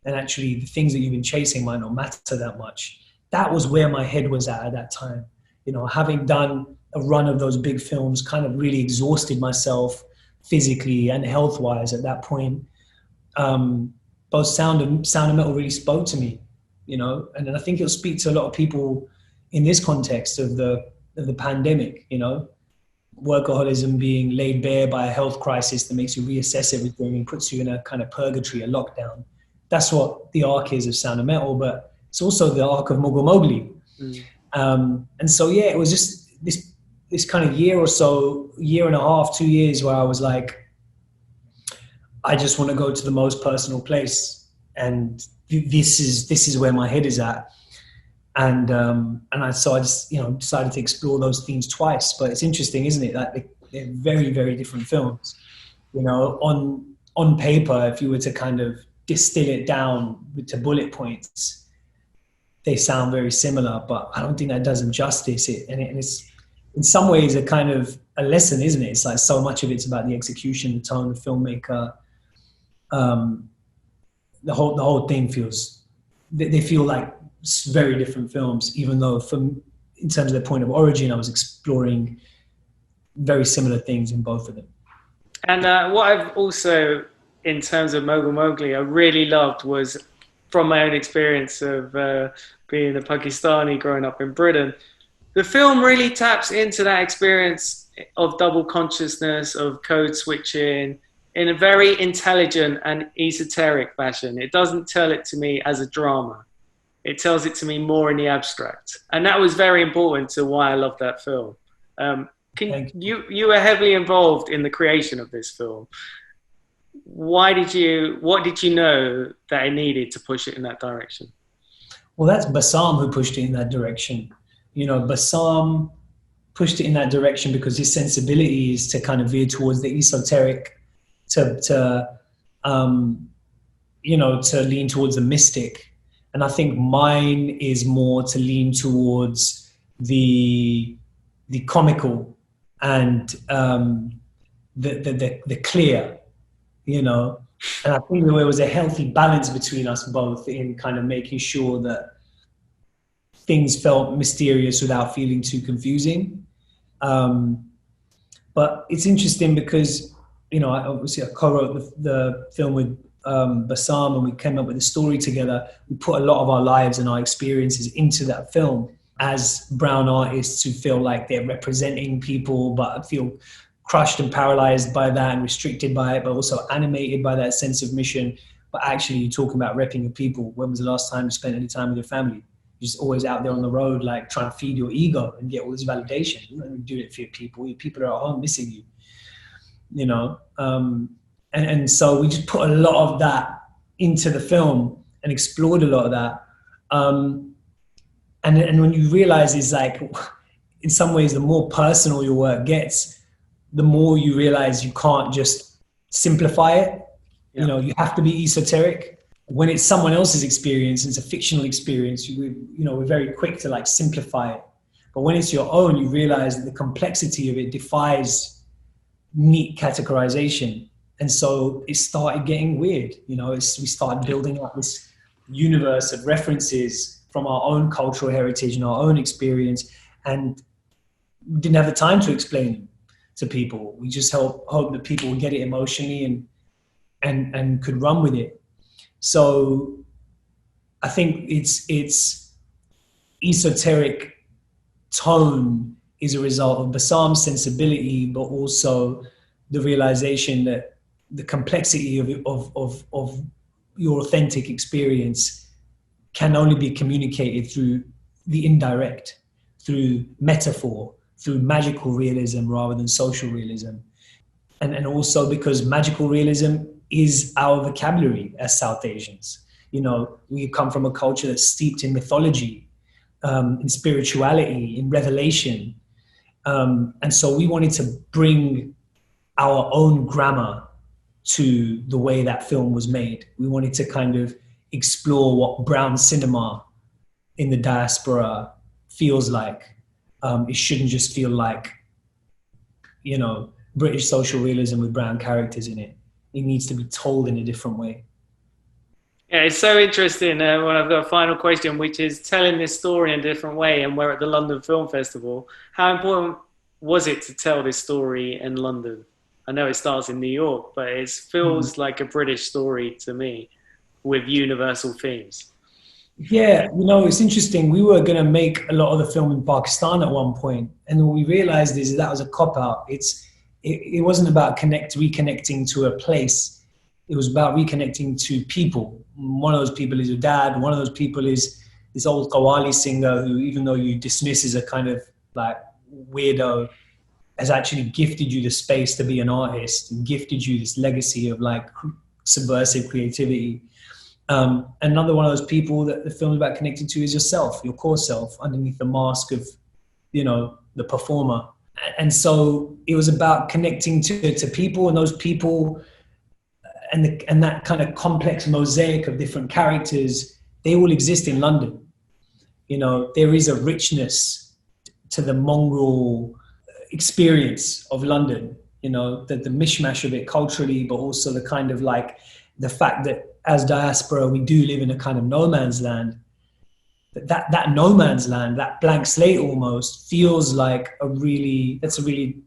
And actually the things that you've been chasing might not matter that much. That was where my head was at that time. You know, having done a run of those big films, kind of really exhausted myself physically and health-wise at that point. Both sound and metal really spoke to me, you know, and I think it'll speak to a lot of people in this context of the pandemic, you know, workaholism being laid bare by a health crisis that makes you reassess everything and puts you in a kind of purgatory, a lockdown. That's what the arc is of Sound of Metal, but it's also the arc of Mogul Mowgli. And so, yeah, it was just this kind of year or so, year and a half, 2 years where I was like, I just want to go to the most personal place. And this is where my head is at. And I just, you know, decided to explore those themes twice. But it's interesting, isn't it? That they're very, very different films. You know, on paper, if you were to kind of distill it down to bullet points, they sound very similar, but I don't think that does them justice. And it's in some ways a kind of a lesson, isn't it? It's like so much of it's about the execution, the tone, the filmmaker. The whole thing they feel like very different films, even though in terms of their point of origin, I was exploring very similar things in both of them. And what I've also, in terms of Mogul Mowgli, I really loved was from my own experience of being a Pakistani growing up in Britain. The film really taps into that experience of double consciousness, of code switching, in a very intelligent and esoteric fashion. It doesn't tell it to me as a drama. It tells it to me more in the abstract. And that was very important to why I loved that film. You were heavily involved in the creation of this film. What did you know that it needed to push it in that direction? Well, that's Bassam who pushed it in that direction. You know, Bassam pushed it in that direction because his sensibility is to kind of veer towards the esoteric, to lean towards the mystic. And I think mine is more to lean towards the comical and the clear, you know. And I think there was a healthy balance between us both in kind of making sure that things felt mysterious without feeling too confusing. But it's interesting because, you know, I co-wrote the film with Bassam, and we came up with a story together. We put a lot of our lives and our experiences into that film as brown artists who feel like they're representing people but feel crushed and paralyzed by that and restricted by it, but also animated by that sense of mission. But actually, you're talking about repping your people. When was the last time you spent any time with your family? You're just always out there on the road, like trying to feed your ego and get all this validation. You don't do it for your people. Your people are at home missing you, you know? And so we just put a lot of that into the film and explored a lot of that. And when you realize it's like, in some ways, the more personal your work gets, the more you realize you can't just simplify it. Yeah. You know, you have to be esoteric. When it's someone else's experience, it's a fictional experience, we're very quick to like simplify it. But when it's your own, you realize that the complexity of it defies neat categorization. And so it started getting weird. You know, we started building up this universe of references from our own cultural heritage and our own experience, and we didn't have the time to explain them to people. We just hope that people would get it emotionally and could run with it. So I think it's esoteric tone is a result of Bassam's sensibility, but also the realization that the complexity of your authentic experience can only be communicated through the indirect, through metaphor, through magical realism rather than social realism. And also because magical realism is our vocabulary as South Asians. You know, we come from a culture that's steeped in mythology, in spirituality, in revelation. And so we wanted to bring our own grammar to the way that film was made. We wanted to kind of explore what brown cinema in the diaspora feels like. It shouldn't just feel like, you know, British social realism with brown characters in it. It needs to be told in a different way. Yeah, it's so interesting. When I've got a final question, which is telling this story in a different way, and we're at the London Film Festival. How important was it to tell this story in London? I know it starts in New York, but it feels like a British story to me with universal themes. Yeah, you know, it's interesting. We were going to make a lot of the film in Pakistan at one point, and what we realized is that was a cop-out. It wasn't about reconnecting to a place. It was about reconnecting to people. One of those people is your dad. One of those people is this old Qawwali singer who, even though you dismiss as a kind of like weirdo, has actually gifted you the space to be an artist and gifted you this legacy of like subversive creativity. Another one of those people that the film's about connected to is yourself, your core self, underneath the mask of, you know, the performer. And so it was about connecting to people, and those people and that kind of complex mosaic of different characters, they all exist in London. You know, there is a richness to the mongrel experience of London, you know, the mishmash of it culturally, but also the kind of like the fact that as diaspora, we do live in a kind of no man's land. That no man's land, that blank slate almost feels like that's a really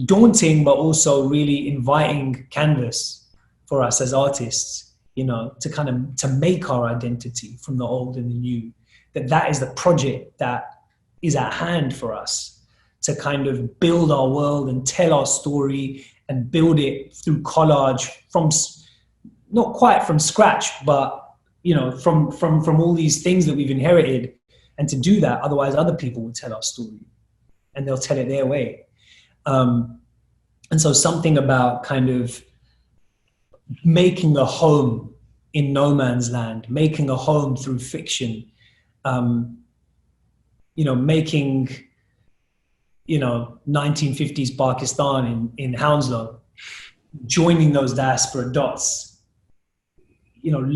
daunting, but also really inviting canvas for us as artists, you know, to make our identity from the old and the new. That is the project that is at hand for us, to kind of build our world and tell our story and build it through collage from, not quite from scratch, but, you know, from all these things that we've inherited. And to do that, otherwise other people will tell our story and they'll tell it their way. And so something about kind of making a home in no man's land, making a home through fiction, you know, making, you know, 1950s Pakistan in Hounslow, joining those diaspora dots, you know,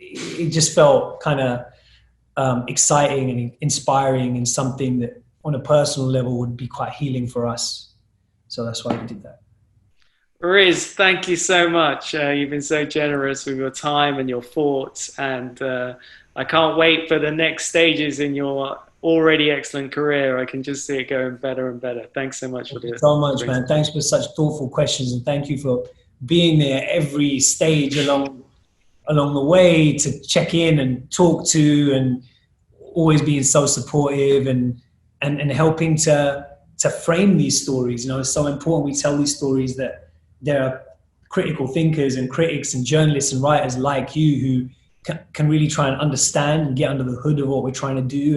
it just felt kind of exciting and inspiring, and something that on a personal level would be quite healing for us. So that's why we did that. Riz, thank you so much. You've been so generous with your time and your thoughts, and I can't wait for the next stages in your already excellent career. I can just see it going better and better. Thanks so much for this. So much, man. Thanks for such thoughtful questions, and thank you for being there every stage along the way to check in and talk to, and always being so supportive and helping to frame these stories. You know, it's so important we tell these stories, that there are critical thinkers and critics and journalists and writers like you who can really try and understand and get under the hood of what we're trying to do,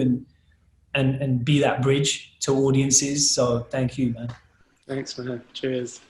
and be that bridge to audiences. So thank you, man. Thanks, man. Cheers.